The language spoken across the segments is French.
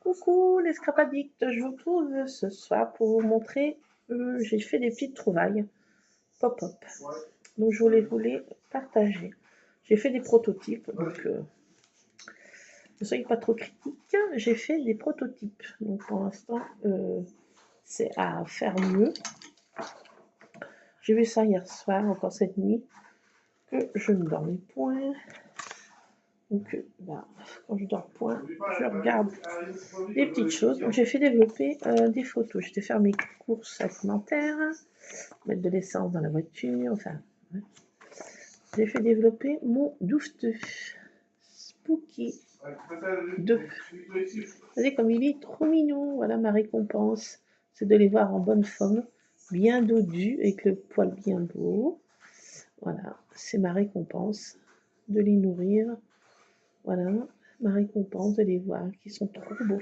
Coucou les scrap addicts, je vous retrouve ce soir pour vous montrer, j'ai fait des petites trouvailles pop-up, donc je voulais vous les partager. J'ai fait des prototypes, donc ne soyez pas trop critiques, j'ai fait des prototypes, donc pour l'instant c'est à faire mieux. J'ai vu ça hier soir, encore cette nuit, que je ne dormais point. Donc, quand je dors point, je regarde des petites choses. Donc, j'ai fait développer des photos. J'étais faire mes courses alimentaires, mettre de l'essence dans la voiture, enfin. Ouais. J'ai fait développer mon doufteux Spooky 2. Vous voyez comme il est trop mignon. Voilà ma récompense. C'est de les voir en bonne forme, bien dodu, avec le poil bien beau. Voilà, c'est ma récompense de les nourrir. Voilà, ma récompense de les voir, qui sont trop beaux.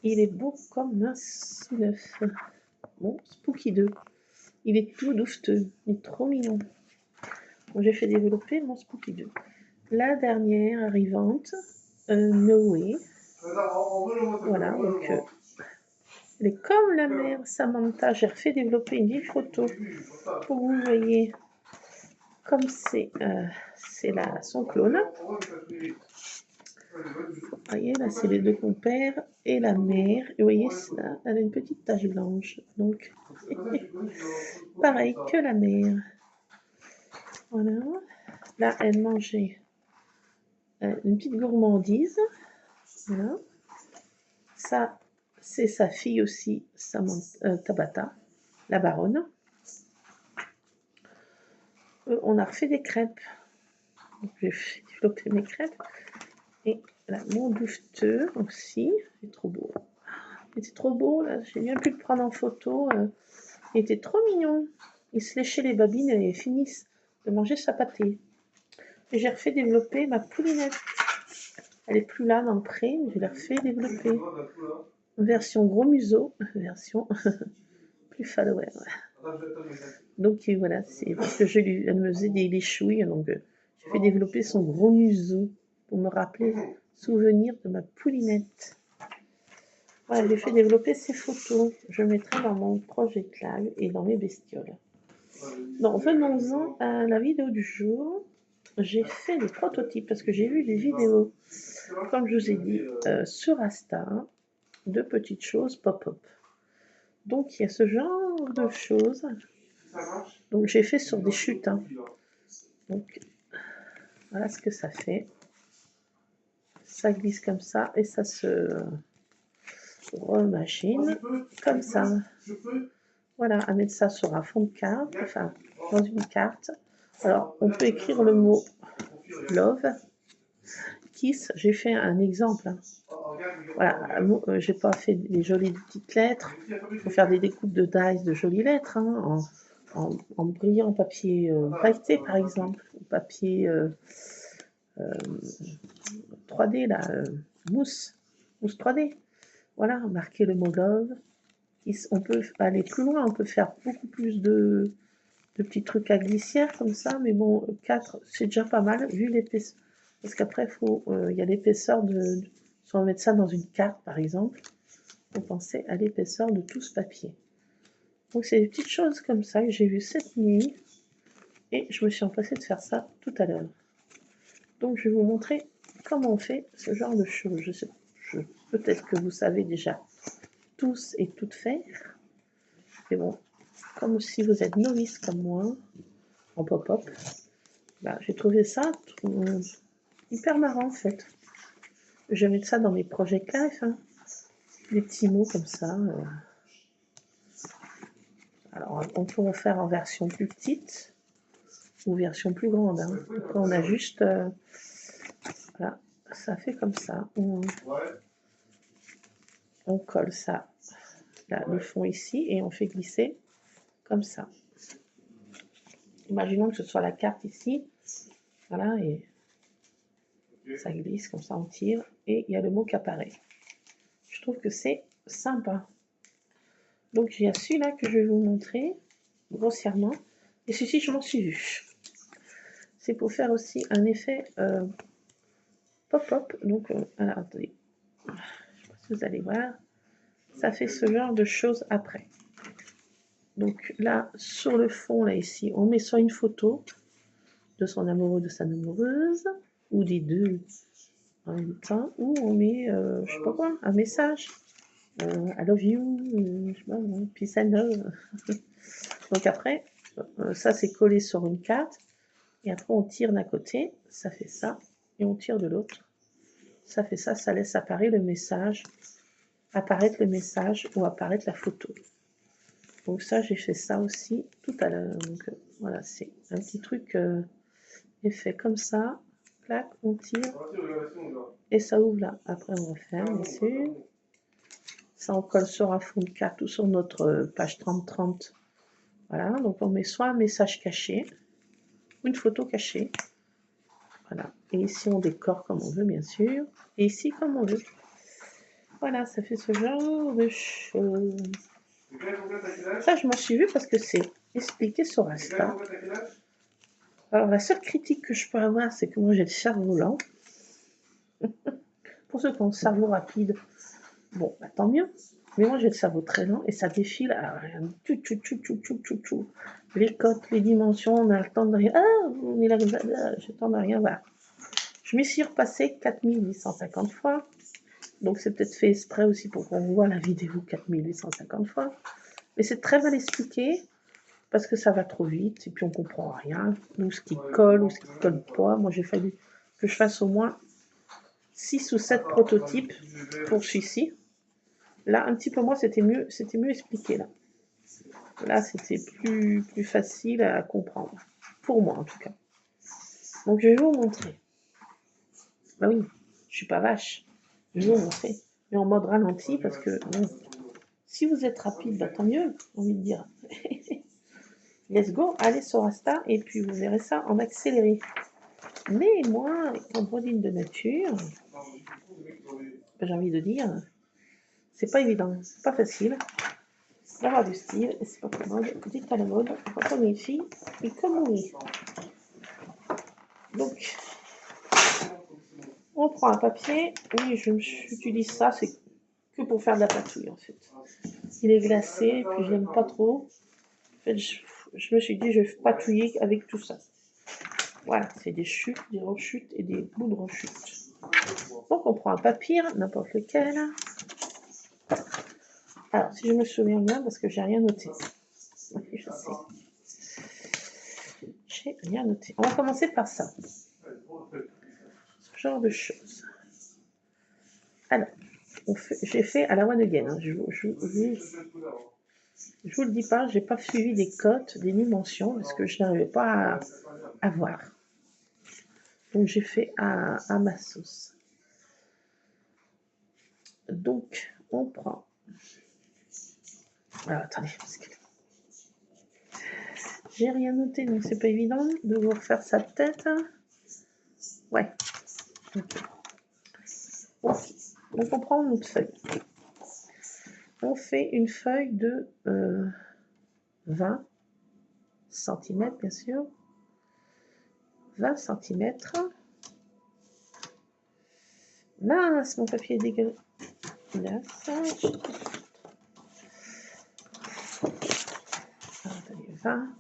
Il est beau comme un sous neuf. Bon, Spooky 2. Il est tout doufteux, il est trop mignon. Bon, j'ai fait développer mon Spooky 2. La dernière arrivante, Noé. Voilà, donc elle est comme la mère Samantha. J'ai refait développer une vieille photo pour que vous voyez comme c'est son clone. Vous voyez, là, c'est les deux compères et la mère. Et vous voyez, là, elle a une petite tache blanche. Donc, pareil que la mère. Voilà. Là, elle mangeait une petite gourmandise. Voilà. Ça, c'est sa fille aussi, Tabata, la baronne. On a refait des crêpes. J'ai développé mes crêpes. Et là, mon doufteux aussi. C'est trop beau. Il était trop beau, là. J'ai bien pu le prendre en photo. Il était trop mignon. Il se léchait les babines et finissent de manger sa pâtée. Et j'ai refait développer ma poulinette. Elle est plus là dans le pré, mais je l'ai refait développer. Version gros museau, version plus follower. Donc voilà, c'est parce que elle me faisait des chouilles, donc j'ai fait développer son gros museau pour me rappeler, souvenir de ma poulinette. Voilà, j'ai fait développer ces photos. Je mettrai dans mon projet live et dans mes bestioles. Donc venons-en à la vidéo du jour. J'ai fait des prototypes parce que j'ai vu des vidéos, comme je vous ai dit, sur Insta, de petites choses pop-up. Donc il y a ce genre de choses. Donc j'ai fait sur des chutes. Donc voilà ce que ça fait. Ça glisse comme ça et ça se remachine comme ça. Voilà, à mettre ça sur un fond de carte, enfin dans une carte. Alors on peut écrire le mot love, kiss. J'ai fait un exemple. Voilà, j'ai pas fait des jolies petites lettres. Il faut faire des découpes de dice de jolies lettres, en brillant papier pailleté par exemple, ou papier 3D là, mousse 3D. Voilà, marquer le mot love. On peut aller plus loin, on peut faire beaucoup plus de petits trucs à glissière comme ça, mais bon, 4 c'est déjà pas mal vu l'épaisseur. Parce qu'après, il y a l'épaisseur de. Si on met ça dans une carte par exemple, il faut penser à l'épaisseur de tout ce papier. Donc c'est des petites choses comme ça que j'ai vues cette nuit et je me suis empressée de faire ça tout à l'heure. Donc je vais vous montrer comment on fait ce genre de choses. Peut-être que vous savez déjà tous et toutes faire, mais bon, comme si vous êtes novice comme moi en pop-up, j'ai trouvé ça hyper marrant en fait. Je vais mettre ça dans mes projets live, des petits mots comme ça. Alors on peut en faire en version plus petite ou version plus grande. Après on ajuste. Voilà, ça fait comme ça. On colle ça, là, le fond ici, et on fait glisser comme ça. Imaginons que ce soit la carte ici. Voilà, et ça glisse, comme ça on tire, et il y a le mot qui apparaît. Je trouve que c'est sympa. Donc il y a celui-là que je vais vous montrer, grossièrement, et celui-ci je m'en suis vu. C'est pour faire aussi un effet pop-up. Donc, alors attendez, je ne sais pas si vous allez voir, ça fait ce genre de choses après. Donc là, sur le fond, là ici, on met soit une photo de son amoureux, de sa amoureuse, ou des deux en même temps, ou on met, je sais pas quoi, un message. I love you, je sais pas, peace and love. Donc après, ça c'est collé sur une carte, et après on tire d'un côté, ça fait ça, et on tire de l'autre. Ça fait ça, ça laisse apparaître le message ou apparaître la photo. Donc ça, j'ai fait ça aussi tout à l'heure. Donc voilà, c'est un petit truc effet comme ça. Clac, on tire. Et ça ouvre là. Après, on referme, bien sûr. Ça, on colle sur un fond de carte ou sur notre page 30-30. Voilà, donc on met soit un message caché, ou une photo cachée. Voilà. Et ici, on décore comme on veut, bien sûr. Et ici, comme on veut. Voilà, ça fait ce genre de choses. Ça, je m'en suis vue parce que c'est expliqué sur Insta. Alors, la seule critique que je peux avoir, c'est que moi, j'ai le cerveau lent. Pour ceux qui ont le cerveau rapide, bon, bah, tant mieux. Mais moi, j'ai le cerveau très lent et ça défile à rien. Les cotes, les dimensions, on a le temps de rien. Ah, on est là, j'ai le temps de rien. Voilà. Je m'y suis repassée 4850 fois. Donc, c'est peut-être fait exprès aussi pour qu'on voit la vidéo 4850 fois. Mais c'est très mal expliqué parce que ça va trop vite et puis on comprend rien. Ou ce qui colle ou ce qui colle pas. Moi, j'ai fallu que je fasse au moins 6 ou 7 prototypes pour celui-ci. Là, un petit peu moins, c'était mieux expliqué là. Là, c'était plus facile à comprendre. Pour moi, en tout cas. Donc, je vais vous montrer. Bah oui, je suis pas vache. Je vais vous montrer. Mais en mode ralenti, parce que bon, si vous êtes rapide, bah, tant mieux, j'ai envie de dire. Let's go, allez sur Insta et puis vous verrez ça en accéléré. Mais moi, étant brodine de nature, j'ai envie de dire, c'est pas évident, c'est pas facile d'avoir du style, et c'est pas commode, dites à la mode, quand on est une fille, et comme on est. Donc, on prend un papier, oui, j'utilise ça, c'est que pour faire de la patouille en fait. Il est glacé, puis je l'aime pas trop. En fait, je me suis dit, je vais patouiller avec tout ça. Voilà, c'est des chutes, des rechutes et des bouts de rechutes. Donc, on prend un papier, n'importe lequel. Alors, si je me souviens bien, parce que j'ai rien noté. Oui, je sais. J'ai rien noté. On va commencer par ça. Ce genre de choses. Alors, j'ai fait à la one again. Hein. Je vous le dis pas, j'ai pas suivi des cotes, des dimensions, parce que je n'arrivais pas à voir. Donc, j'ai fait à ma sauce. Donc, on prend. Alors, attendez, parce que j'ai rien noté, donc c'est pas évident de vous refaire sa tête. Ouais. Okay. Donc on prend notre feuille. On fait une feuille de 20 cm, bien sûr. 20 cm. Mince, mon papier est dégueulasse. 20.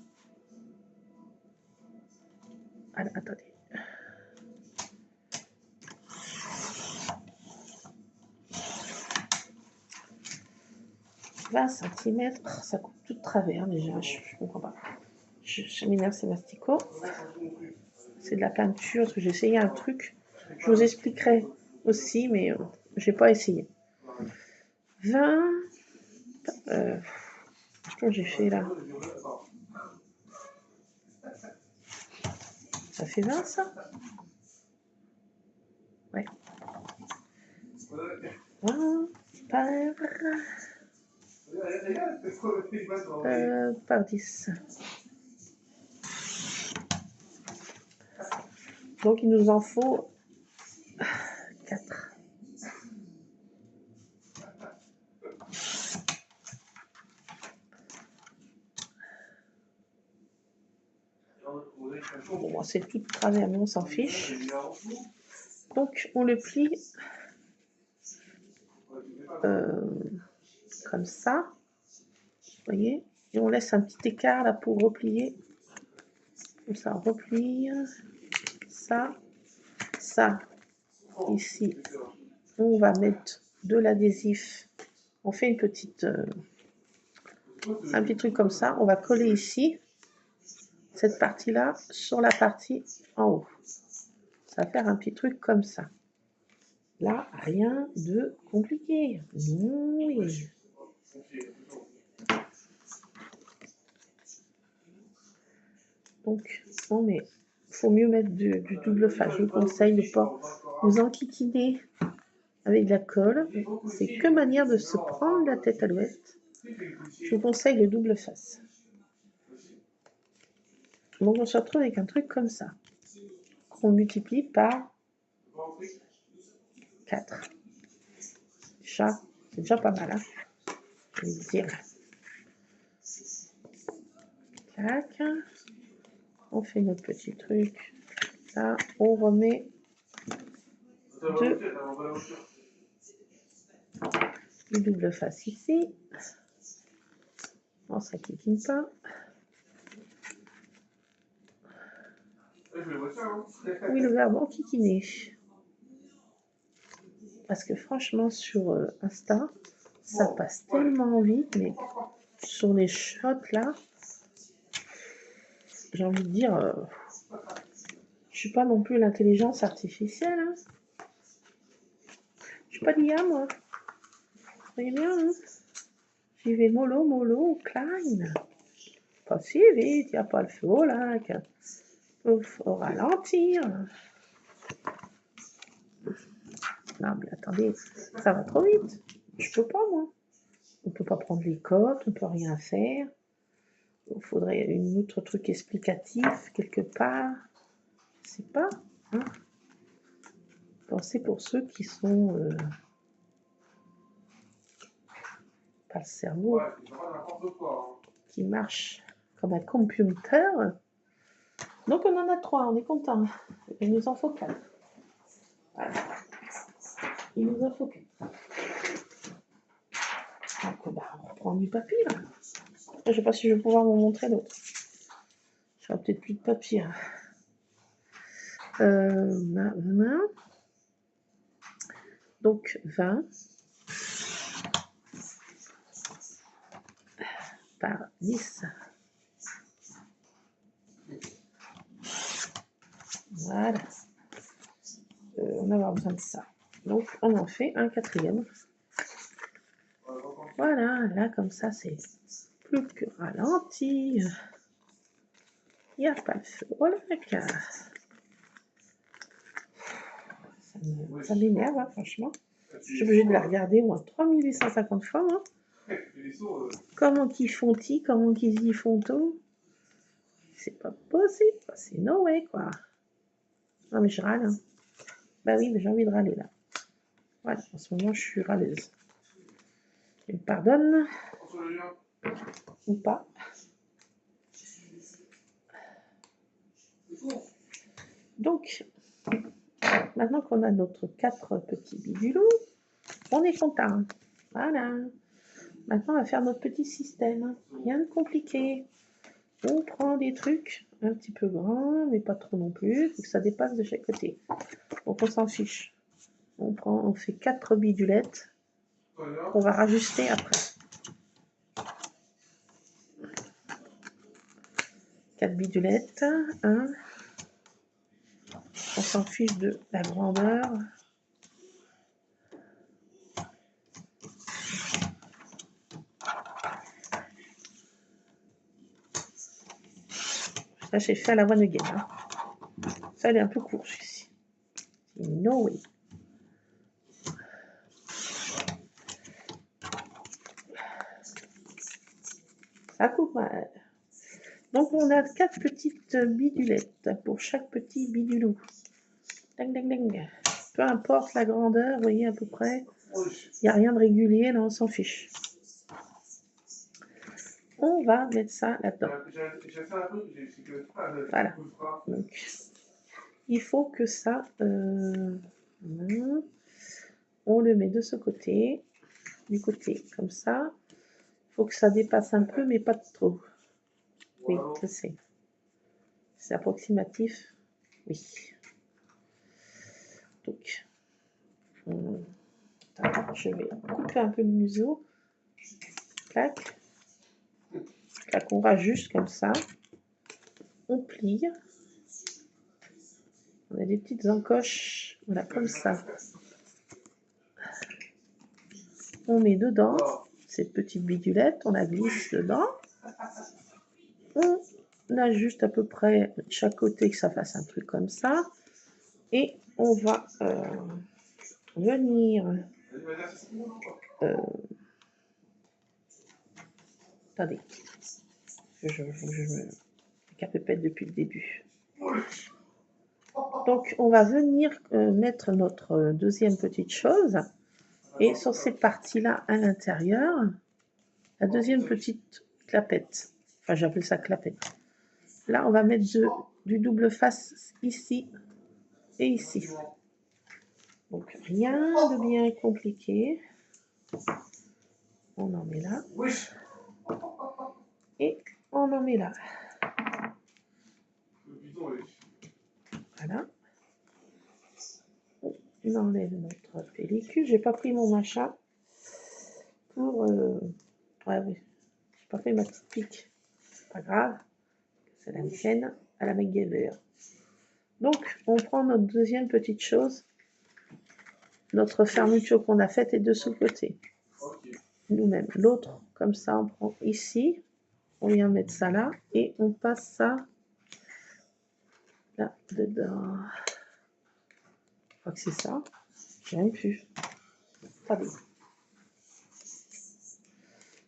Alors, attendez. « 20 cm, ça coupe tout de travers déjà, je comprends pas. Je m'énerve, c'est mastico. C'est de la peinture, parce que j'ai essayé un truc. Je vous expliquerai aussi, mais j'ai pas essayé. 20. Qu'est-ce que j'ai fait là? Ça fait 20 ça? Ouais. 20 par 10. Donc il nous en faut 4. Bon, c'est tout de travers, mais on s'en fiche. Donc on le plie comme ça. Vous voyez? Et on laisse un petit écart là pour replier. Comme ça, on replie. Ça. Ici, on va mettre de l'adhésif. On fait un petit truc comme ça. On va coller ici, cette partie-là, sur la partie en haut. Ça va faire un petit truc comme ça. Là, rien de compliqué. Oui. Donc, on met. Il faut mieux mettre du double face. Je vous conseille de ne pas vous enquiquiner avec de la colle. C'est que manière de se prendre la tête à l'ouest. Je vous conseille le double face. Donc, on se retrouve avec un truc comme ça. On multiplie par 4. C'est déjà pas mal, hein, je vais dire. Clac. On fait notre petit truc. Là, on remet du double face ici. Non, ça kikine pas. Oui, le verbe enquiquiner. Parce que franchement, sur Insta, ça passe tellement vite, mais sur les shots là, j'ai envie de dire, je suis pas non plus l'intelligence artificielle. Hein. Je suis pas d'IA, moi. Vous voyez bien, hein. J'y vais mollo, klein. Pas si vite, il n'y a pas le feu au lac. Il faut ralentir. Non, mais attendez, ça va trop vite. Je peux pas, moi. On peut pas prendre les cotes, on peut rien faire. Il faudrait un autre truc explicatif quelque part. Je sais pas. Hein. Pensez pour ceux qui sont pas le cerveau, qui marche comme un computer. Donc on en a 3, on est content. Il nous en faut 4. Voilà. Il nous en faut 4. Donc bah, on reprend du papier là. Je sais pas si je vais pouvoir vous montrer l'autre. J'aurai peut-être plus de papier. Donc 20 par 10. Voilà. On va avoir besoin de ça. Donc on en fait un 4e. Voilà, là comme ça c'est plus que ralenti. Il n'y a pas de feu. Voilà, ça m'énerve, hein, franchement. Je suis obligée de la regarder, moi, 3850 fois, moi. Comment qu'ils font-ils, comment qu'ils y font tout. C'est pas possible, c'est no way, quoi. Non, mais je râle, hein. Bah oui, mais j'ai envie de râler, là. Voilà, en ce moment, je suis râleuse. Il me pardonne. Ou pas. Donc, maintenant qu'on a notre 4 petits bidulous, on est content. Voilà. Maintenant, on va faire notre petit système. Rien de compliqué. On prend des trucs un petit peu grands, mais pas trop non plus, faut que ça dépasse de chaque côté. Donc on s'en fiche. On fait 4 bidulettes qu'on va rajuster après. 4 bidulettes, 1. On s'en fiche de la grandeur. Là, j'ai fait à la one again. Hein. Ça, elle est un peu court, celui-ci. No way. Ça coupe mal. Donc, on a 4 petites bidulettes pour chaque petit bidulou. Ding, ding, ding. Peu importe la grandeur, vous voyez à peu près. Il n'y a rien de régulier, là, on s'en fiche. On va mettre ça là-dedans. Voilà. Donc, il faut que ça... on le met de ce côté. du côté, comme ça. Il faut que ça dépasse un peu, mais pas trop. Oui, je sais. C'est approximatif. Oui. Donc, je vais couper un peu le museau. Clac. Clac, on rajuste comme ça. On plie. On a des petites encoches. Voilà, comme ça. On met dedans cette petite bidulette. On la glisse dedans. On ajuste à peu près de chaque côté que ça fasse un truc comme ça. Et on va venir... attendez. Je me capépète depuis le début. Donc, on va venir mettre notre deuxième petite chose. Et sur cette partie-là, à l'intérieur, la deuxième petite clapette. Enfin, j'appelle ça clapette. Là, on va mettre du double face ici et ici. Donc, rien de bien compliqué. On en met là. Et on en met là. Voilà. On enlève notre pellicule. J'ai pas pris mon machin pour... ouais, oui. J'ai pas pris ma petite pique. Pas grave. C'est la mienne à la MacGyver. Donc, on prend notre deuxième petite chose. Notre fermeture qu'on a faite est de ce côté. Nous-mêmes. L'autre, comme ça, on prend ici. On vient mettre ça là. Et on passe ça là, dedans. Je crois que c'est ça. J'ai rien plus. Attendez.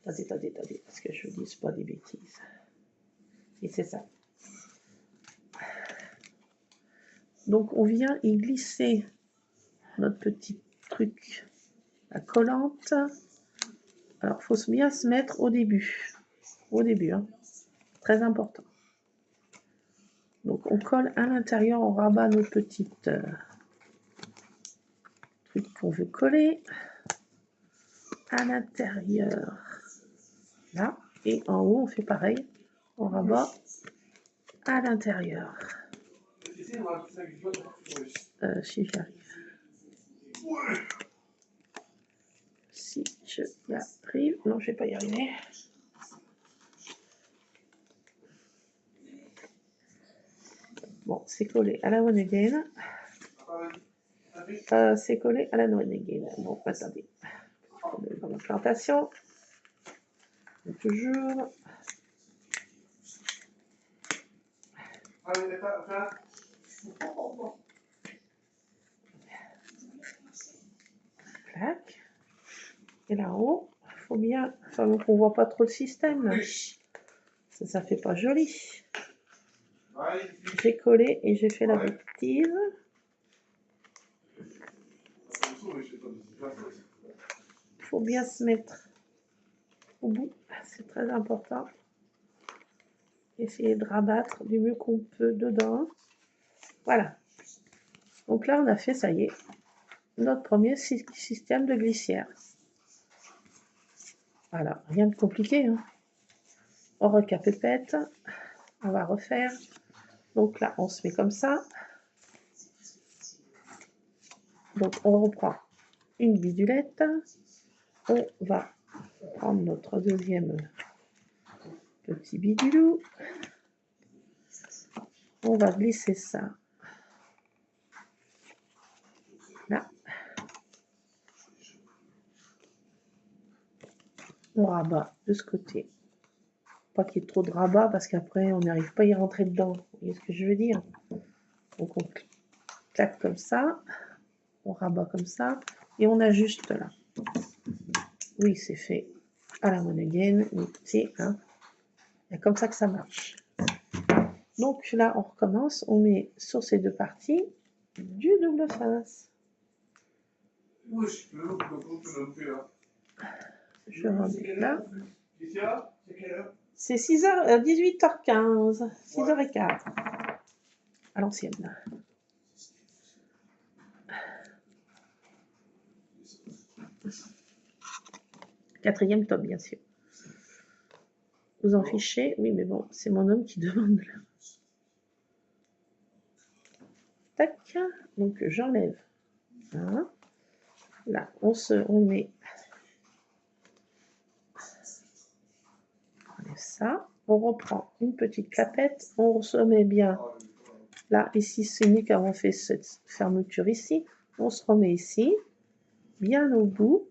Attendez. Parce que je ne dise pas des bêtises. Et c'est ça. Donc, on vient y glisser notre petit truc, la collante. Alors, il faut bien se mettre au début. Au début, hein. Très important. Donc, on colle à l'intérieur, on rabat nos petites trucs qu'on veut coller. À l'intérieur, là. Et en haut, on fait pareil. On rabat à l'intérieur. Si j'y arrive. Si je y arrive. Non, je ne vais pas y arriver. Bon, c'est collé à la one again. C'est collé à la one again. Bon, attendez. Dans la plantation. Toujours. Clac. Et là-haut, il faut bien. Enfin, donc on voit pas trop le système. Là. Ça fait pas joli. J'ai collé et j'ai fait la bêtise. Il faut bien se mettre au bout. C'est très important. Essayer de rabattre du mieux qu'on peut dedans. Voilà. Donc là, on a fait, ça y est, notre premier système de glissière. Voilà, rien de compliqué. Hein. On recapépète. On va refaire. Donc là, on se met comme ça. Donc, on reprend une bidulette. On va prendre notre deuxième petit bidulou. On va glisser ça là. On rabat de ce côté. Pas qu'il y ait trop de rabat parce qu'après, on n'arrive pas à y rentrer dedans. Vous voyez ce que je veux dire? Donc, on claque comme ça. On rabat comme ça. Et on ajuste là. Oui, c'est fait à la one again. C'est hein. C'est comme ça que ça marche. Donc là, on recommence. On met sur ces deux parties du double face. Je remets là. C'est 18h15. 6h15. À l'ancienne. 4e tome, bien sûr. Vous en fichez? Oui, mais bon, c'est mon homme qui demande là. Tac, donc j'enlève. Hein. Là, on met. On enlève ça. On reprend une petite clapette. On se met bien. Là, ici, c'est nous qui avons fait cette fermeture ici. On se remet ici, bien au bout.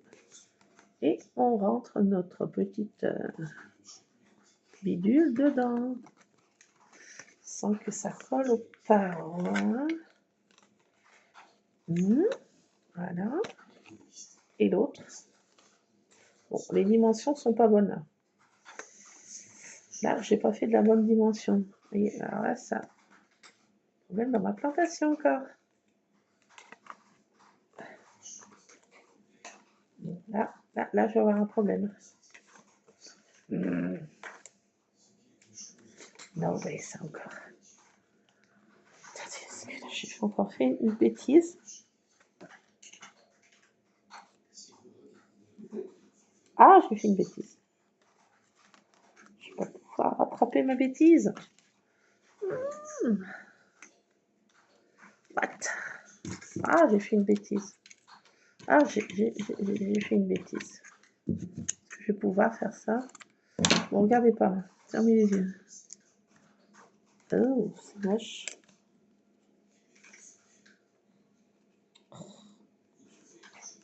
Et on rentre notre petite bidule dedans. Sans que ça colle aux parois. Voilà. Et l'autre. Bon, les dimensions sont pas bonnes là. Là, j'ai pas fait de la bonne dimension. Et alors là, ça. Problème dans ma plantation encore. Là, je vais avoir un problème. Non, mais ça encore. J'ai encore fait une bêtise. Ah, j'ai fait une bêtise. Je vais pas pouvoir rattraper ma bêtise. What? Ah, j'ai fait une bêtise. Ah, j'ai fait une bêtise. Est-ce que je vais pouvoir faire ça? Bon, regardez pas. Fermez les yeux. Oh, c'est moche.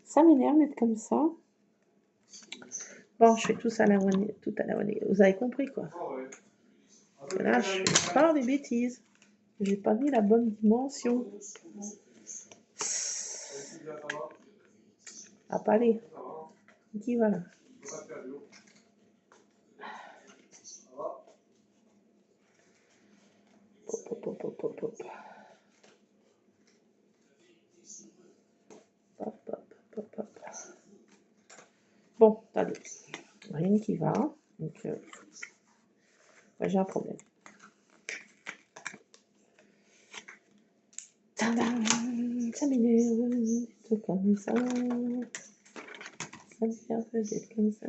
Ça m'énerve d'être comme ça. Bon, je fais tout à la one. Vous avez compris, quoi. Parce que là, je fais pas des bêtises. J'ai pas mis la bonne dimension. Ah, pas aller. Qui va là? Bon, allez. Rien qui va. Donc, j'ai un problème. Tadam, ça m'énerve, c'est comme ça. Ça m'énerve d'être comme ça.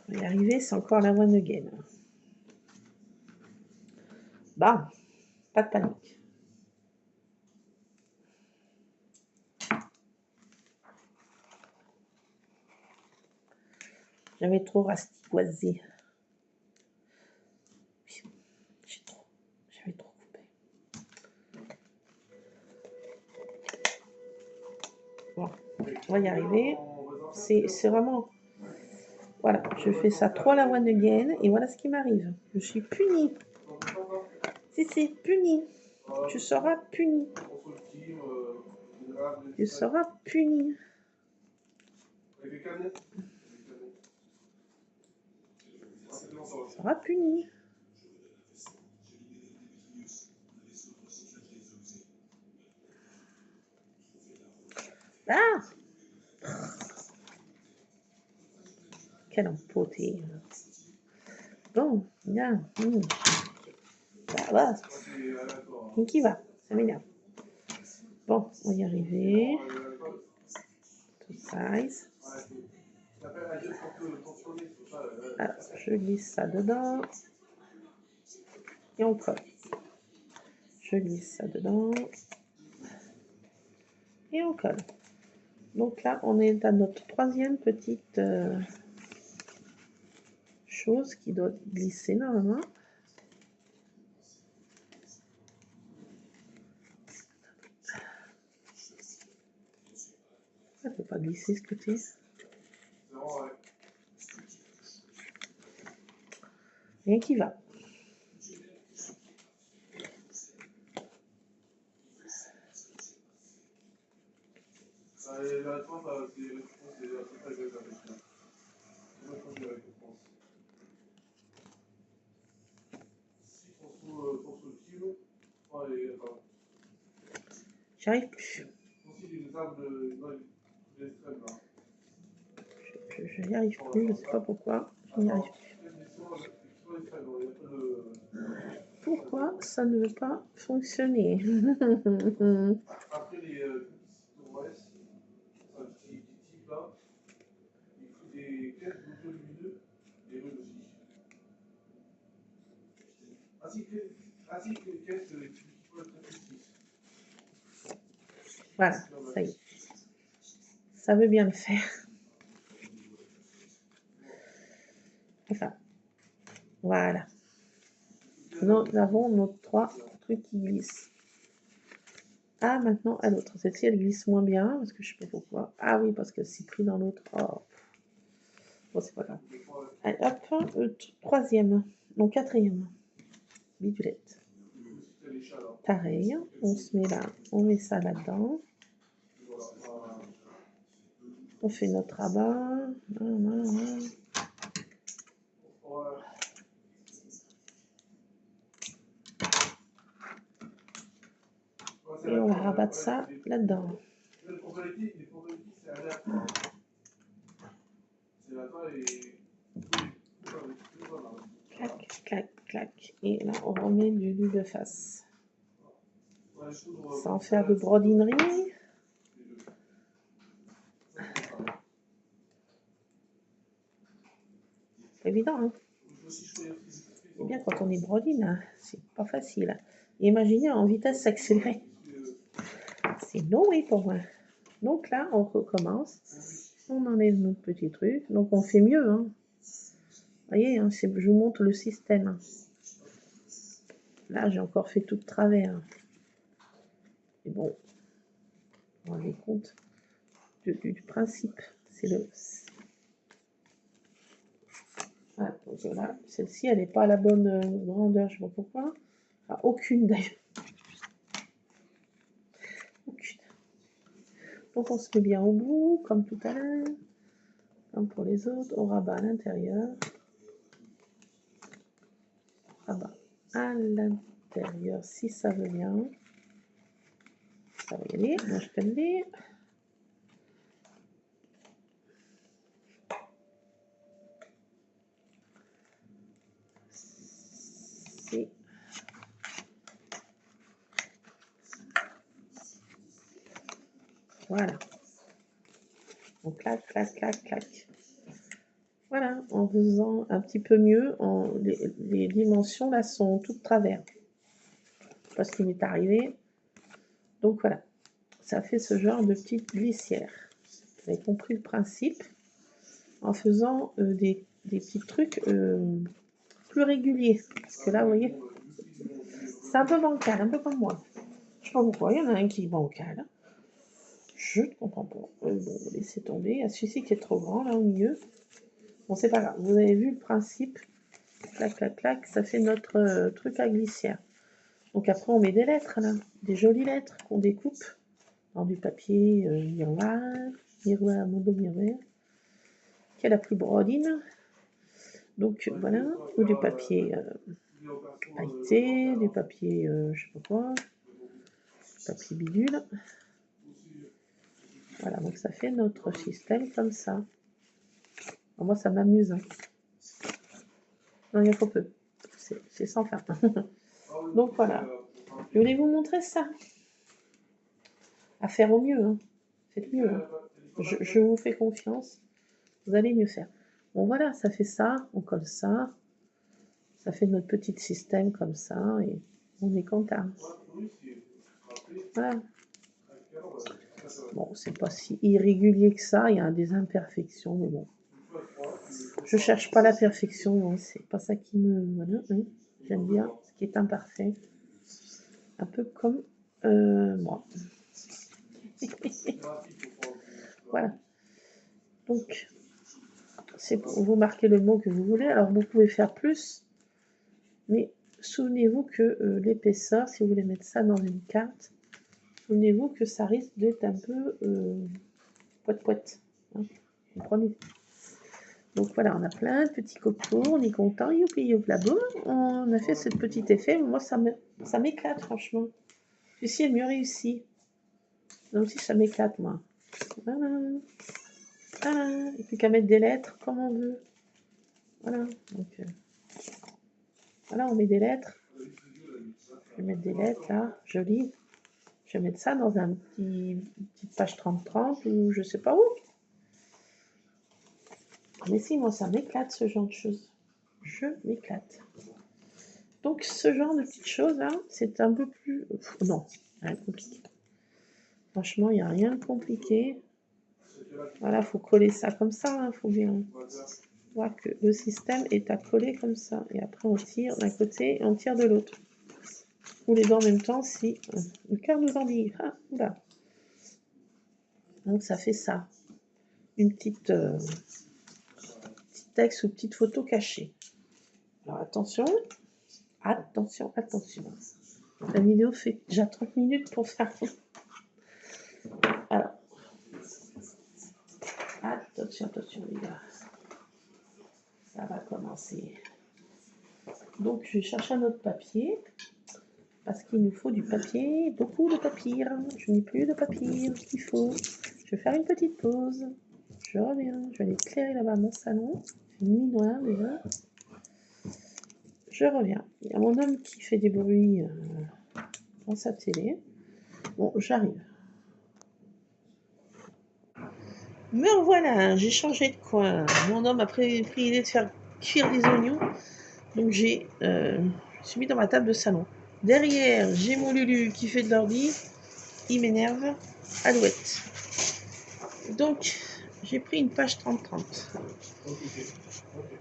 On va y arriver, c'est encore la one again. Bah, pas de panique. J'avais trop rastiquoisé. J'avais trop coupé. Bon, on va y arriver. C'est vraiment... Voilà, je fais ça 3 la one again et voilà ce qui m'arrive. Je suis punie. Si, punie. Tu seras puni. Tu seras puni. Tu seras puni. Ah! Quelle empoté. Bon, bien. Ça va. Qui va? Ça m'énerve. Bon, on va y arriver. Tout size. Alors, je glisse ça dedans. Et on colle. Je glisse ça dedans. Et on colle. Donc là, on est à notre 3e petite chose qui doit glisser normalement. Ça ne peut pas glisser ce côté. Rien qui va. J'y arrive plus. Je n'y arrive plus, je ne sais pas pourquoi. Je n'y arrive plus. Pourquoi ça ne veut pas fonctionner? Après les petits types là, il faut des caisses d'autolumineux et eux aussi. Ainsi que les caisses qui peuvent être petits. Voilà, ça y est. Ça veut bien le faire. Enfin, voilà. Nous avons nos 3 trucs qui glissent. Ah, maintenant à l'autre. Celle-ci, elle glisse moins bien, parce que je sais pas pourquoi. Ah oui, parce que c'est pris dans l'autre. Oh. Bon, c'est pas grave. Allez, hop, troisième. Non, quatrième. Bidulette. Pareil, on se met là, on met ça là-dedans. On fait notre rabat. Et on va rabattre ça là-dedans. Clac, clac, clac. Et là, on remet du double face. Sans faire de brodinerie. C'est évident, hein. C'est bien quand on est brodine, hein. C'est pas facile. Imaginez en vitesse accélérée. C'est no way pour moi. Donc là, on recommence. On enlève notre petit truc. Donc on fait mieux, hein. Vous voyez, hein, je vous montre le système. Là, j'ai encore fait tout de travers. Mais bon, on rend compte du principe. C'est le... Voilà, donc là, celle-ci, elle n'est pas à la bonne grandeur, je ne sais pas pourquoi. Enfin, aucune d'ailleurs. Aucune. Donc on se met bien au bout, comme tout à l'heure. Comme pour les autres, on rabat à l'intérieur. Rabat à l'intérieur, si ça veut bien. Ça va y aller, moi je peux le dire. Voilà. On clac, clac, clac, clac. Voilà, en faisant un petit peu mieux, les dimensions là sont toutes travers. Parce qu'il m'est arrivé. Donc voilà, ça fait ce genre de petite glissière. Vous avez compris le principe en faisant des petits trucs plus réguliers. Parce que là, vous voyez, c'est un peu bancal, un peu comme moi. Je sais pas pourquoi, il y en a un qui est bancal. Je ne comprends pas. Bon, laissez tomber. Il y a celui-ci qui est trop grand là au milieu. Bon, c'est pas grave. Vous avez vu le principe. Clac, clac, clac. Ça fait notre truc à glissière. Donc après, on met des lettres là. Des jolies lettres qu'on découpe dans du papier miroir. Miroir, mon beau miroir. Qui est la plus brodine. Donc voilà. Ou du papier pailleté, du papier je sais pas quoi. Papier bidule. Voilà, donc ça fait notre système comme ça. Alors moi, ça m'amuse. Hein. Non, il y a trop peu. C'est sans fin. Donc voilà. Je voulais vous montrer ça. À faire au mieux. Hein. Faites mieux. Hein. Je vous fais confiance. Vous allez mieux faire. Bon, voilà, ça fait ça. On colle ça. Ça fait notre petit système comme ça. Et on est content. Voilà. Bon, c'est pas si irrégulier que ça. Il y a des imperfections, mais bon. Je cherche pas la perfection. Hein. C'est pas ça qui me... Voilà, hein. J'aime bien ce qui est imparfait. Un peu comme moi. Voilà. Donc, c'est pour vous marquer le mot que vous voulez. Alors, vous pouvez faire plus. Mais souvenez-vous que l'épaisseur, si vous voulez mettre ça dans une carte, souvenez-vous que ça risque d'être un peu poète-poète. Hein, vous comprenez? Donc voilà, on a plein de petits copeaux, on est content, youpi youpla boum, on a fait ce petit effet. Moi, ça m'éclate, franchement. Celui-ci est mieux réussi. Donc si ça m'éclate, moi. Voilà. Voilà. Il n'y a plus qu'à mettre des lettres comme on veut. Voilà. Donc, voilà, on met des lettres. Je vais mettre des lettres là, jolies. Je vais mettre ça dans un petite page 30-30 ou je sais pas où. Mais si, moi, ça m'éclate ce genre de choses. Je m'éclate. Donc, ce genre de petites choses là, c'est un peu plus. Non, rien de compliqué. Franchement, il n'y a rien de compliqué. Voilà, il faut coller ça comme ça. Il faut bien voir que le système est à coller comme ça. Et après, on tire d'un côté et on tire de l'autre. Ou les deux en même temps si le cœur nous en dit. Ah, oula. Donc, ça fait ça. Une petite texte ou petite photo cachée. Alors, attention. Attention, attention. La vidéo fait déjà 30 minutes pour faire. Alors. Attention, attention les gars. Ça va commencer. Donc je vais chercher un autre papier. Parce qu'il nous faut du papier, beaucoup de papier. Je n'ai plus de papier qu'il faut. Je vais faire une petite pause. Je reviens. Je vais aller éclairer là-bas mon salon. Il fait nuit noire déjà. Je reviens. Il y a mon homme qui fait des bruits dans sa télé. Bon, j'arrive. Me revoilà, j'ai changé de coin. Mon homme a pris l'idée de faire cuire des oignons. Donc je suis mis dans ma table de salon. Derrière, j'ai mon Lulu qui fait de l'ordi. Il m'énerve. Alouette. Donc, j'ai pris une page 30-30.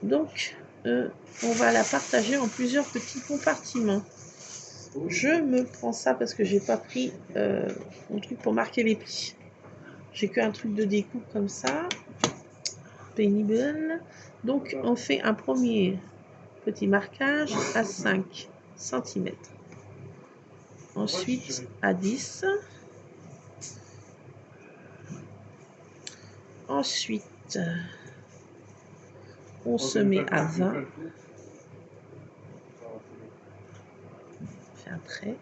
Donc, on va la partager en plusieurs petits compartiments. Je me prends ça parce que j'ai pas pris mon truc pour marquer les plis. J'ai qu'un truc de découpe comme ça. Pénible. Donc, on fait un premier petit marquage à 5 cm. Ensuite, à 10. Ensuite, on se met à 20. Fait un trait.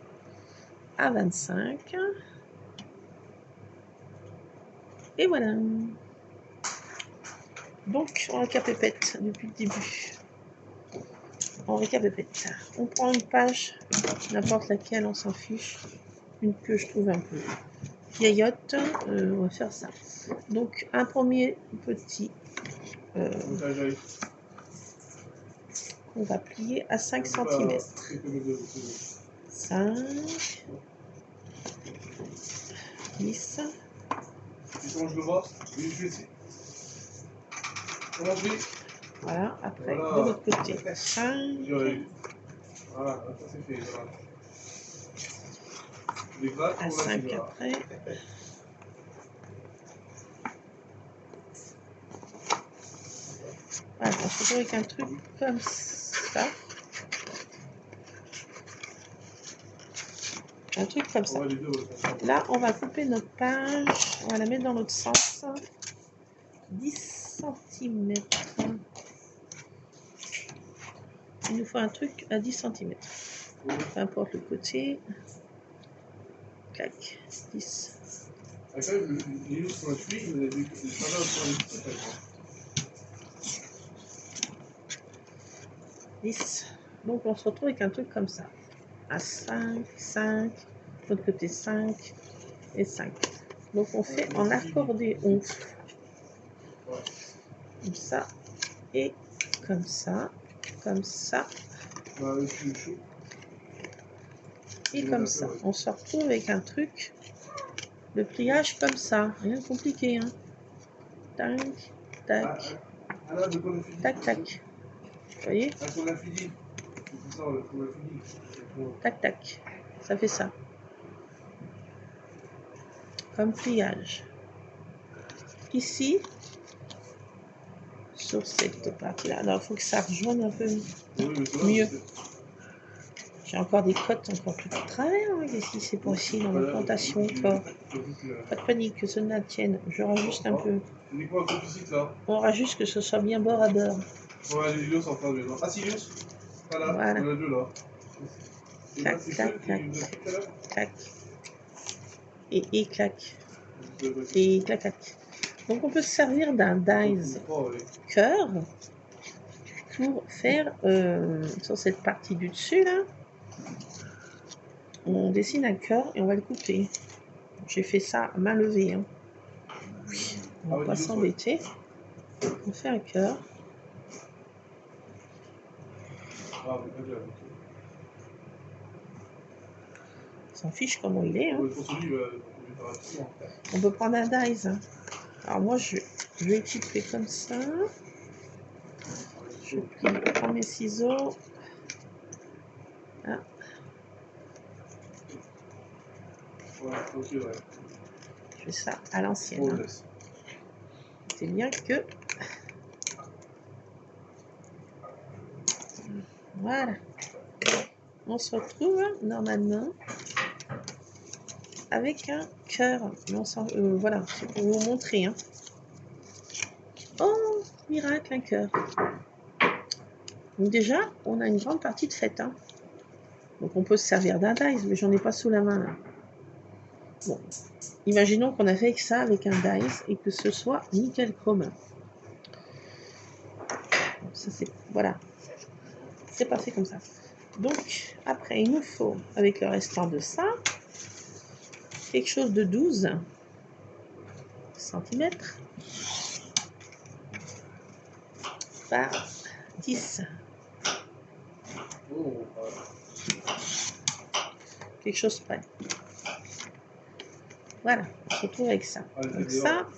À 25. Et voilà. Donc, on récapépète depuis le début. On récapépète. On prend une page, n'importe laquelle, on s'en fiche. Une que je trouve un peu vieillotte. On va faire ça. Donc, un premier petit qu'on va plier à 5 cm. 5, 10. Voilà, après, de l'autre côté, 5. À 5 après. Voilà, on se retrouve avec un truc comme ça. Un truc comme ça. Là, on va couper notre page. On va la mettre dans l'autre sens. 10 cm. Il nous faut un truc à 10 cm. Peu importe le côté. Clac. 10. Donc on se retrouve avec un truc comme ça. À 5, 5, de l'autre côté 5 et 5. Donc on fait en accordéon. Comme ça et comme ça. Comme ça. Et comme ça. On se retrouve avec un truc. Le pliage comme ça. Rien de compliqué. Hein. Tac, tac. Tac, tac. Vous voyez? Tac, tac. Ça fait ça. Comme pliage. Ici, sur cette partie-là. Alors, il faut que ça rejoigne un peu mieux. J'ai encore des côtes encore tout à travers. Hein. Qu'est-ce qui s'est passé dans la plantation encore? Pas de panique, que ce ne tienne. Je rajuste un peu. On rajuste que ce soit bien bord à bord. Voilà. Tac, tac, tac, tac. et clac. Et clac, clac. Donc on peut se servir d'un dies cœur pour faire sur cette partie du dessus là. On dessine un cœur et on va le couper. J'ai fait ça à main levée. Hein. On va pas s'embêter. On fait un cœur. On s'en fiche comment il est. Hein. On peut prendre un dies. Hein. Alors moi je vais couper comme ça. Je prends mes ciseaux. Ah. Je fais ça à l'ancienne. Hein. C'est bien que... Voilà. On se retrouve normalement avec un cœur. Voilà, c'est pour vous montrer. Hein. Oh, miracle, un cœur. Donc déjà, on a une grande partie de faite. Hein. Donc on peut se servir d'un dies, mais j'en ai pas sous la main là. Bon, imaginons qu'on a fait ça avec un dies et que ce soit nickel chrome. Bon, ça c'est... Voilà. C'est passé comme ça. Donc, après, il nous faut, avec le restant de ça, quelque chose de 12 cm par 10. Quelque chose près. Voilà, on se retrouve avec ça. Donc ça,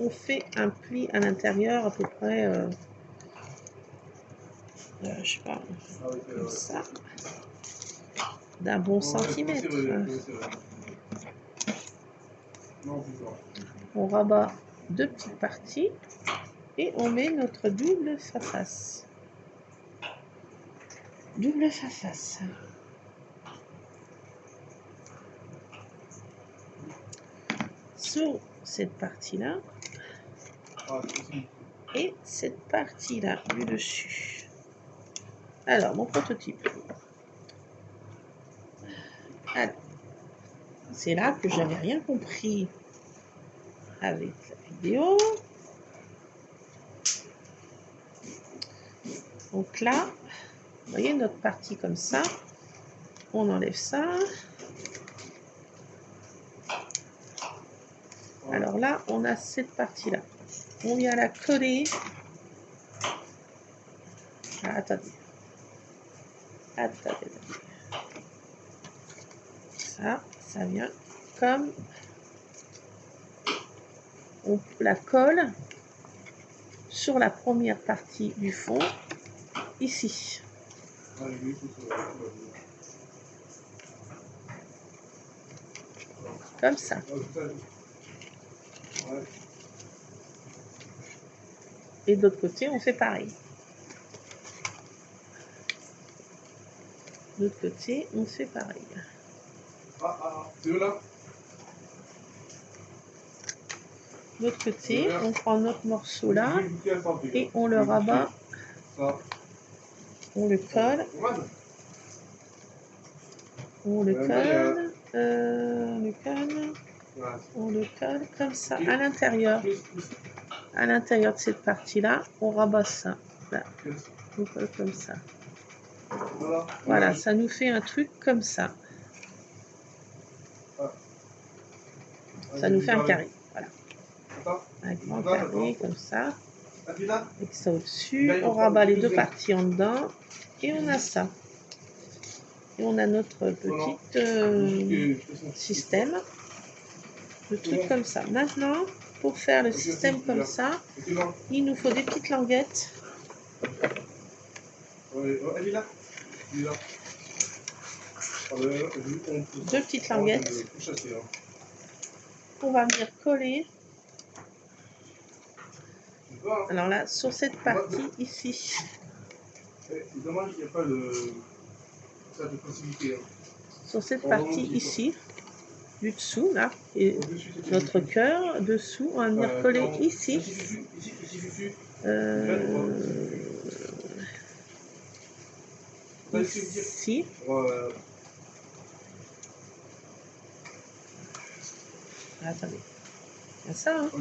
on fait un pli à l'intérieur à peu près, je sais pas, comme ça, d'un bon centimètre. On rabat 2 petites parties et on met notre double face. Double face. Sur cette partie-là et cette partie-là du dessus. Alors, mon prototype. Alors, c'est là que j'avais rien compris avec la vidéo. Donc là, vous voyez notre partie comme ça. On enlève ça. Alors là, on a cette partie-là. On vient la coller. Ah, attendez. Ça vient comme... On la colle sur la première partie du fond, ici. Comme ça. Et de l'autre côté, on fait pareil. De l'autre côté, on fait pareil. C'est où là? De l'autre côté, on prend notre morceau là et on le rabat. On le colle. On le colle. On le colle comme ça à l'intérieur. À l'intérieur de cette partie-là, on rabat ça. Là. On colle comme ça. Voilà, ça nous fait un truc comme ça. Ça nous fait un carré. Voilà. Un grand carré comme ça. Avec ça au-dessus. On rabat les deux parties en dedans. Et on a ça. Et on a notre petit système. Le truc comme ça. Maintenant, pour faire le système comme ça, il nous faut des petites languettes. Deux petites languettes. On va venir coller. Alors là, sur cette partie ici. C'est dommage qu'il n'y a pas de possibilité. Sur cette partie ici, du dessous, là, et notre cœur, dessous, on va venir coller ici. Ici. Attendez. C'est ça, hein. Oh,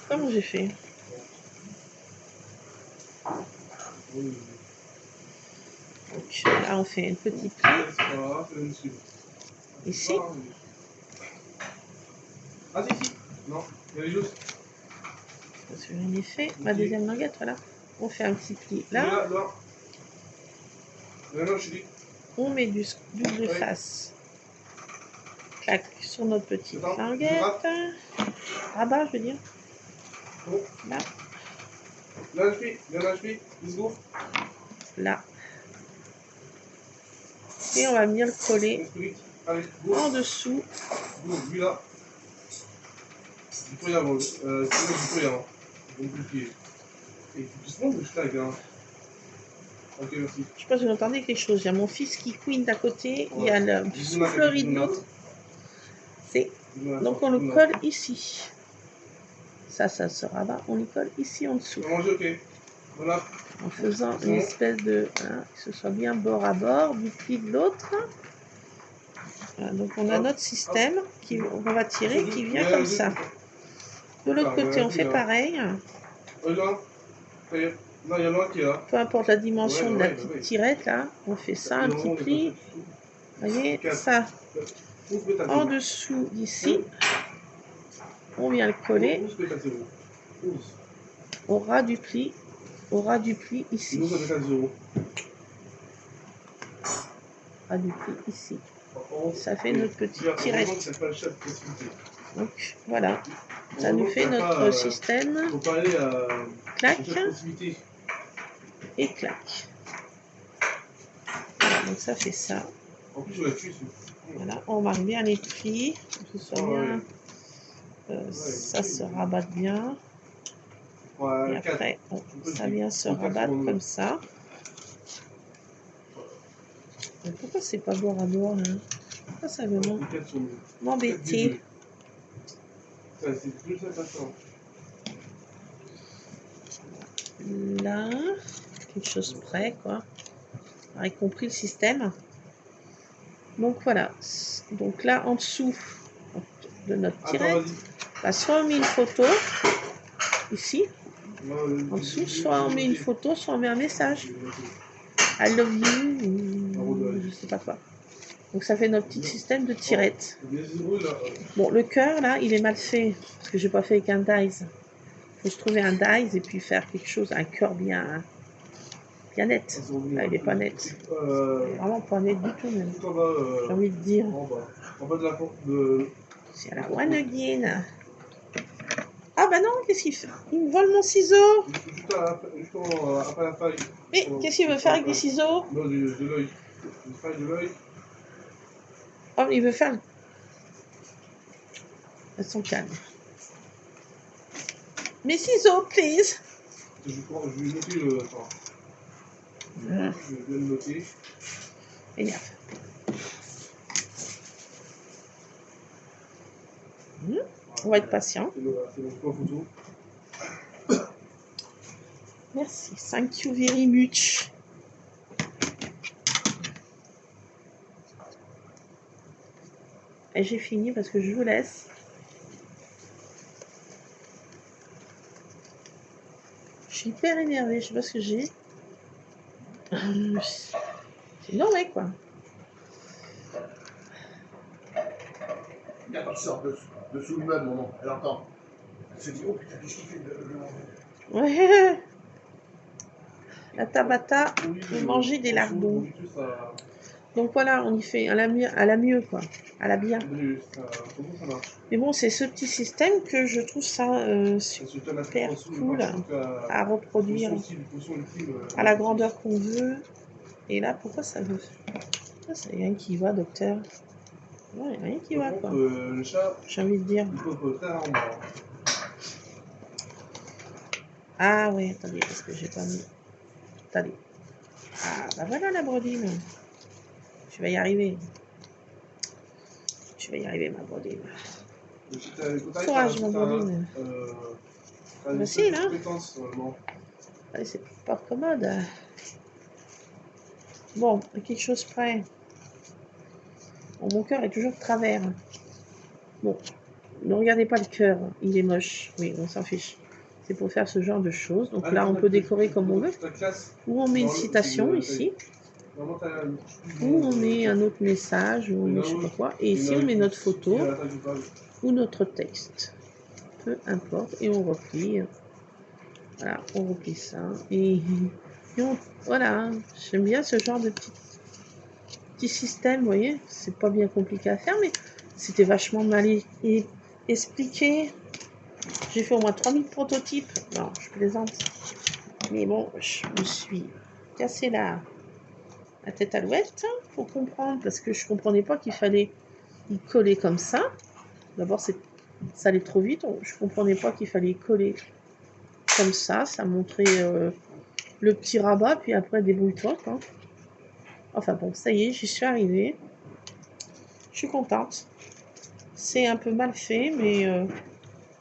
Comment j'ai fait? oui. Donc là, on fait une petite plie. C'est pas grave, c'est même suivre. Ici. Ah, si, si. Non, il y a les choses. Parce que j'en ai fait ma deuxième languette, voilà. On fait un petit pli là. Là, là. Non, je suis dit. On met du double face. Clac sur notre petite languette. Rabat, je veux dire. Bon. Là. Là, je fais. Là, je fais. Discours. Là. Et on va venir le coller en dessous. Lui là. Du coup, il y a avant. C'est là du coup, il y a avant. Donc, et doucement, je tag. Hein. Ok, merci. Je sais pas si vous entendez quelque chose. Il y a mon fils qui couine d'à côté. Ouais. Il y a le soufflerie de l'autre. Donc on le colle ici. Ça se rabat. On le colle ici en dessous. Ok. Voilà. En faisant une espèce de... Hein, que ce soit bien bord à bord du pli de l'autre. Voilà, donc on a notre système qu'on va tirer qui vient comme ça. De l'autre côté, on fait pareil. Non, il y en a un qui est là. Peu importe la dimension de la petite tirette, là, on fait ça, un petit pli. Vous voyez, ça. En dessous d'ici, on vient le coller au ras du pli ici. Ras du pli ici. Ça fait notre petite tirette. Donc voilà, ça nous fait notre système. Clac et clac. Voilà, donc ça fait ça. Voilà, on marque bien les plis, que ce soit bien. Ça se rabatte bien. Et après, ça vient se rabattre comme ça. Mais pourquoi c'est pas bord à bord là? Pourquoi ça veut m'embêter? Là, quelque chose près quoi. Vous avez compris le système. Donc voilà. Donc là en dessous de notre tirette, bah, soit on met une photo ici, en dessous, soit on met une photo, soit on met un message. I love you, ou je sais pas quoi. Donc ça fait notre petit système de tirette. Bon, le cœur là, il est mal fait, parce que j'ai pas fait avec un dies. Faut se trouver un dies et puis faire quelque chose, un cœur bien net. Là, il est pas net. Il est vraiment pas net du tout même. J'ai envie de dire. C'est à la one again. Ah bah non, qu'est-ce qu'il fait? Il me vole mon ciseau. Mais qu'est-ce qu'il veut faire avec des ciseaux? Non, de l'œil. Une faille de l'œil. Oh, il veut faire... Elles sont calmes. Mes ciseaux, please. Je vais noter le... Attends. Je viens de le noter. Énerve. On va être patient. C'est mon photo. Merci. Thank you very much. Et j'ai fini parce que je vous laisse. Je suis hyper énervée. Je sais pas ce que j'ai. C'est énorme, quoi. Il y a pas de sorte dessous le meuble, maman. Elle entend. Elle se dit, oh putain, qu'est-ce qu'il fait de Ouais. La Tabata veut manger des lardons. Donc voilà, on y fait à la mieux, quoi. À la bien. Mais bon, c'est ce petit système que je trouve ça super cool à reproduire à la grandeur qu'on veut. Et là, pourquoi ça veut... Ah, c'est rien qui va, docteur. Non, il n'y a rien qui va, quoi. J'ai envie de dire. Ah ouais, attendez, parce que j'ai pas mis... Attendez. Ah, bah voilà la brodine. Tu vas y arriver. Tu vas y arriver, ma brodine. Courage, ma brodine. Facile, hein? Allez, c'est pas commode. Bon, quelque chose près. Bon, mon cœur est toujours de travers. Bon, ne regardez pas le cœur, il est moche. Oui, on s'en fiche. C'est pour faire ce genre de choses. Donc Ah, là, on peut décorer comme on veut. Ta classe. Ou on met une Dans le- citation c'est ici. Normalement, t'as une- Ou on met un autre message, ou on met je sais pas quoi. Et ici, on met notre photo ou notre texte. Peu importe. Et on replie. Voilà, on replie ça. Et voilà, j'aime bien ce genre de petit système, vous voyez. C'est pas bien compliqué à faire, mais c'était vachement mal expliqué. J'ai fait au moins 3000 prototypes. Non, je plaisante. Mais bon, je me suis cassé la tête à l'ouette pour comprendre, parce que je comprenais pas qu'il fallait y coller comme ça. D'abord, ça allait trop vite. Je comprenais pas qu'il fallait y coller comme ça. Ça montrait le petit rabat, puis après, débrouille-toi, quoi. Enfin bon, ça y est, j'y suis arrivée. Je suis contente. C'est un peu mal fait, mais vous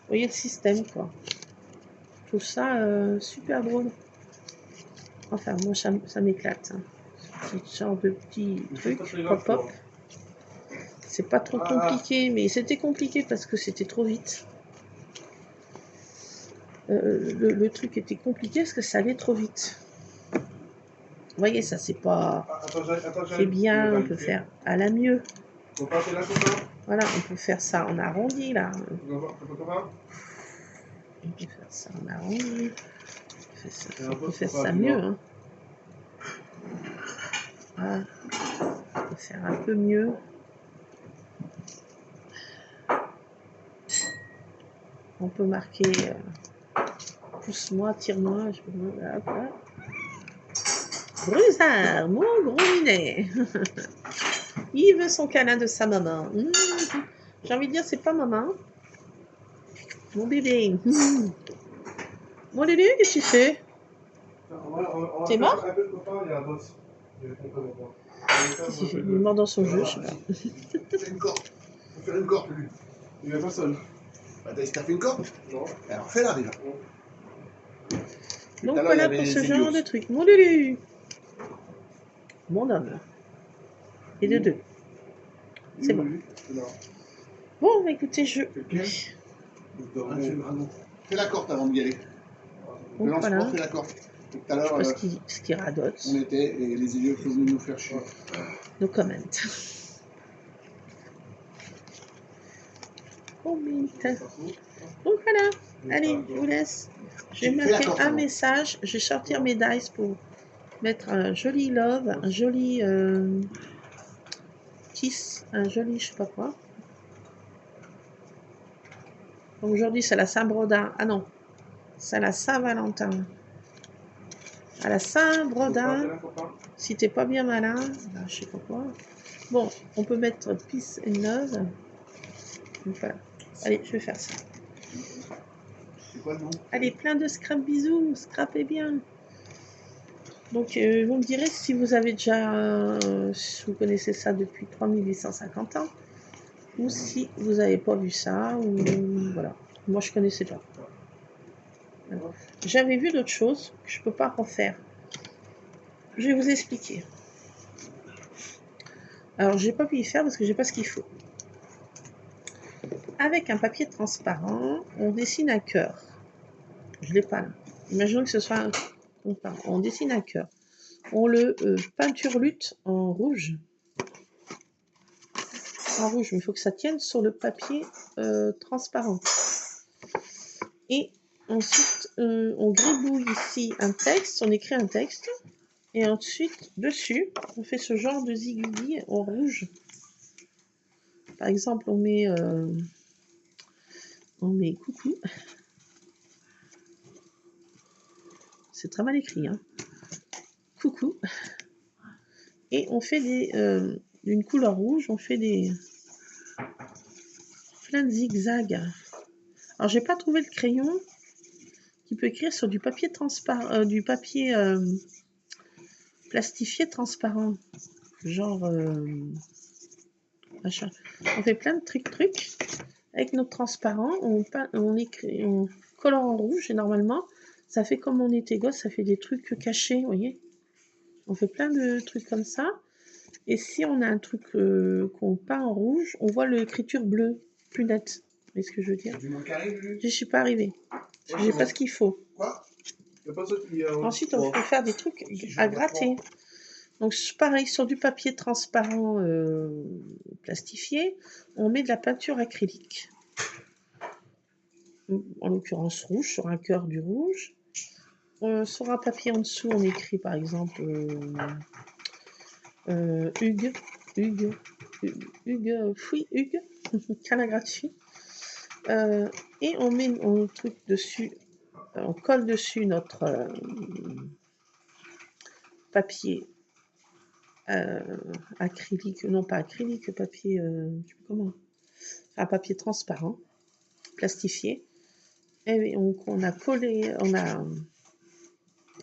voyez le système, quoi. Je trouve ça super drôle. Enfin, moi, ça m'éclate. Hein. Ce genre de petit truc, pop-up. C'est pas trop compliqué, mais c'était compliqué parce que c'était trop vite. Le truc était compliqué parce que ça allait trop vite. Vous voyez, ça, c'est pas... C'est bien, on peut faire à la mieux. Voilà, on peut faire ça en arrondi, là. On peut faire ça en arrondi. On peut faire ça mieux, hein. Voilà. On peut faire un peu mieux. On peut marquer pousse-moi, tire-moi. Brusard, mon gros minet. Il veut son câlin de sa maman. J'ai envie de dire, c'est pas maman. Mon bébé. Mon Lulu, qu'est-ce que tu fais? T'es mort? Qu'est-ce qu'il fait? Il est mort dans son jeu, je sais pas. Fais une corde. Faut faire une corde, lui. Il n'y a personne. Bah, t'as fait une corde? Non. Alors fais-la déjà. Donc voilà pour ce genre de truc. Mon Lulu. Mon homme. Et de deux. C'est bon. Bon, écoutez, je... Fais la corde avant d'y aller. Donc voilà. Fais la corde. Tout à Je l'heure, sais pas ce qui radote. on était et les idiots sont venus nous faire chier. No comment. Donc voilà. Allez, je vous laisse. Je vais marquer un message. Je vais sortir mes dice pour mettre un joli love, un joli kiss, un joli je sais pas quoi. Donc aujourd'hui c'est la Saint-Brodin. Ah non, c'est la Saint-Valentin. À la Saint-Brodin, si t'es pas bien malin, ben, je sais pas quoi. Bon, on peut mettre peace and love. Donc voilà. Allez, je vais faire ça. Allez, plein de scrap bisous, scrapez bien. Donc, vous me direz si vous avez déjà, si vous connaissez ça depuis 3850 ans, ou si vous n'avez pas vu ça, ou voilà. Moi, je connaissais pas. J'avais vu d'autres choses que je peux pas refaire. Je vais vous expliquer. Alors, j'ai pas pu y faire parce que j'ai pas ce qu'il faut. Avec un papier transparent, on dessine un cœur. Je l'ai pas là. Imaginons que ce soit un... On dessine un cœur. On le peinturlute en rouge. En rouge, mais il faut que ça tienne sur le papier transparent. Et ensuite, on gribouille ici un texte, on écrit un texte. Et ensuite, dessus, on fait ce genre de zigouillis en rouge. Par exemple, on met coucou. C'est très mal écrit, hein. Coucou. Et on fait d'une couleur rouge, on fait plein de zigzags. Alors, j'ai pas trouvé le crayon qui peut écrire sur du papier transparent, du papier plastifié transparent. Genre, machin. On fait plein de trucs. Avec notre transparent, on écrit, on colore en rouge et normalement, ça fait comme on était gosse, ça fait des trucs cachés, vous voyez. On fait plein de trucs comme ça. Et si on a un truc qu'on peint en rouge, on voit l'écriture bleue, plus nette. voyez ce que je veux dire? Du monde qui arrive, lui. Je suis pas arrivée. Parce que j'ai pas ce qu'il faut. Quoi? Y a pas ça qui a. Ensuite, on peut faire des trucs à gratter. Donc, pareil, sur du papier transparent plastifié, on met de la peinture acrylique. En l'occurrence rouge, sur un cœur du rouge. Sur un papier en dessous, on écrit par exemple Hugues, canne à gratuit. Et on met un truc dessus, on colle dessus notre papier acrylique, non pas acrylique, papier, comment? Un papier transparent, plastifié. Et on a collé, on a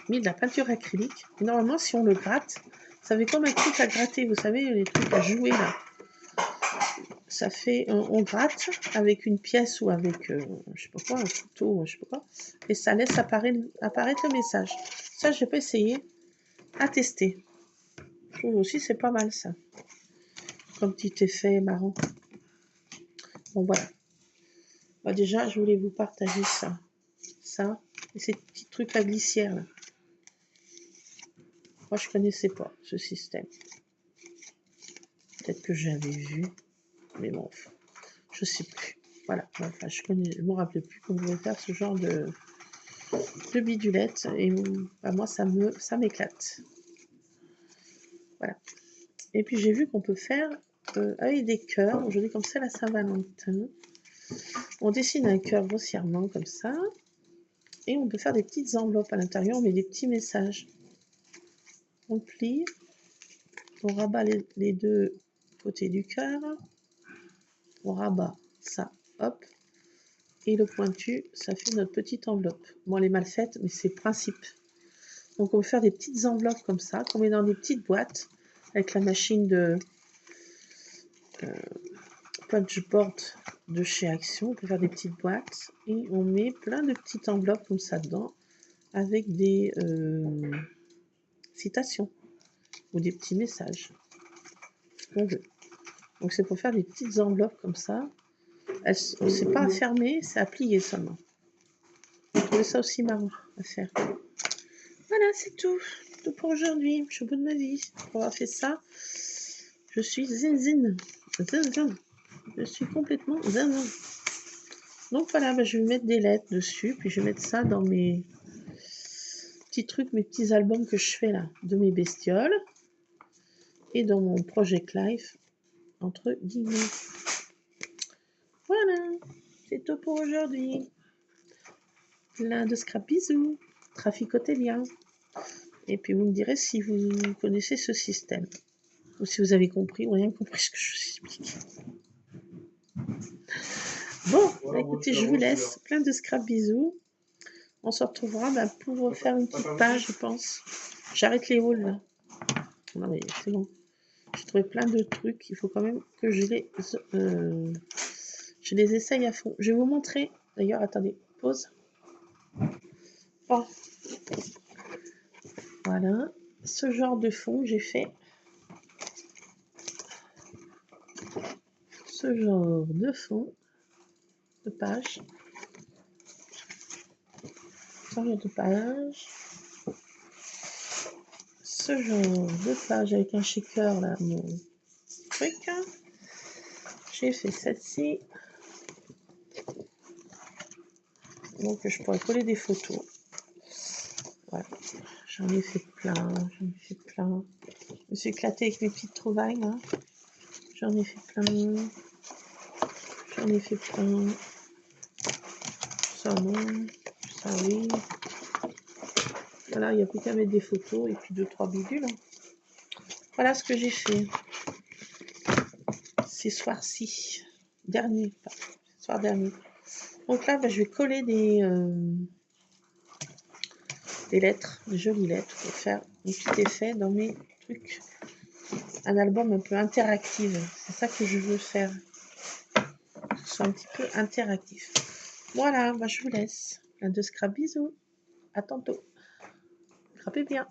mis de la peinture acrylique. Et normalement, si on le gratte, ça fait comme un truc à gratter, vous savez, les trucs à jouer là. Ça fait, on gratte avec une pièce ou avec, je sais pas quoi, un couteau, je sais pas quoi, et ça laisse apparaître le message. Ça, j'ai pas essayé, à tester. Je trouve aussi c'est pas mal ça, comme petit effet marrant. Bon voilà. Bah, déjà, je voulais vous partager ça, et ces petits trucs à glissière là. Moi, je connaissais pas ce système. Peut-être que j'avais vu, mais bon, je sais plus. Voilà, enfin, je me rappelais plus qu'on pouvait faire ce genre de bidulette, et bah, moi, ça m'éclate. Voilà. Et puis, j'ai vu qu'on peut faire avec des cœurs. Aujourd'hui, comme c'est la Saint-Valentin, on dessine un cœur grossièrement comme ça, et on peut faire des petites enveloppes à l'intérieur, on met des petits messages. On plie, on rabat les deux côtés du cœur, on rabat ça, hop, et le pointu, ça fait notre petite enveloppe. Bon, elle est mal faite, mais c'est le principe. Donc, on peut faire des petites enveloppes comme ça, qu'on met dans des petites boîtes, avec la machine de punchboard de chez Action. On peut faire des petites boîtes, et on met plein de petites enveloppes comme ça dedans, avec des citations, ou des petits messages, ce qu'on veut. Donc, c'est pour faire des petites enveloppes comme ça. C'est pas à fermer, c'est à plier seulement. Je trouvais ça aussi marrant à faire. Voilà, c'est tout. Tout pour aujourd'hui. Je suis au bout de ma vie. On a fait ça. Je suis zinzin. Zinzin. Je suis complètement zinzin. Donc voilà, bah, je vais mettre des lettres dessus. Puis je vais mettre ça dans mes petits trucs, mes petits albums que je fais là, de mes bestioles. Et dans mon Project Life, entre guillemets. Voilà, c'est tout pour aujourd'hui. Plein de scrap bisous. Traficotez bien. Et puis vous me direz si vous connaissez ce système. Ou si vous avez compris ou rien compris ce que je vous explique. Bon, voilà, écoutez, je vous laisse. Plein de scrap bisous. On se retrouvera pour faire une petite page, je pense. J'arrête les hauls là. Non mais c'est bon. J'ai trouvé plein de trucs. Il faut quand même que je les essaye à fond. Je vais vous montrer. D'ailleurs, attendez, pause. Bon. Voilà. Ce genre de fond, j'ai fait ce genre de fond de page. Ce genre de page. Ce genre de page avec un shaker là, mon truc. J'ai fait celle-ci. Donc je pourrais coller des photos. Voilà. J'en ai fait plein. Je me suis éclatée avec mes petites trouvailles là. J'en ai fait plein. Ça non. Ça oui. Voilà, il n'y a plus qu'à mettre des photos et puis 2-3 bidules. Voilà ce que j'ai fait ces soirs-ci. Soir dernier. Donc là, je vais coller des lettres, des jolies lettres pour faire un petit effet dans mes trucs. Un album un peu interactif. C'est ça que je veux faire. Que ce soit un petit peu interactif. Voilà, je vous laisse. Plein de scrap bisous. À tantôt. Scrapez bien.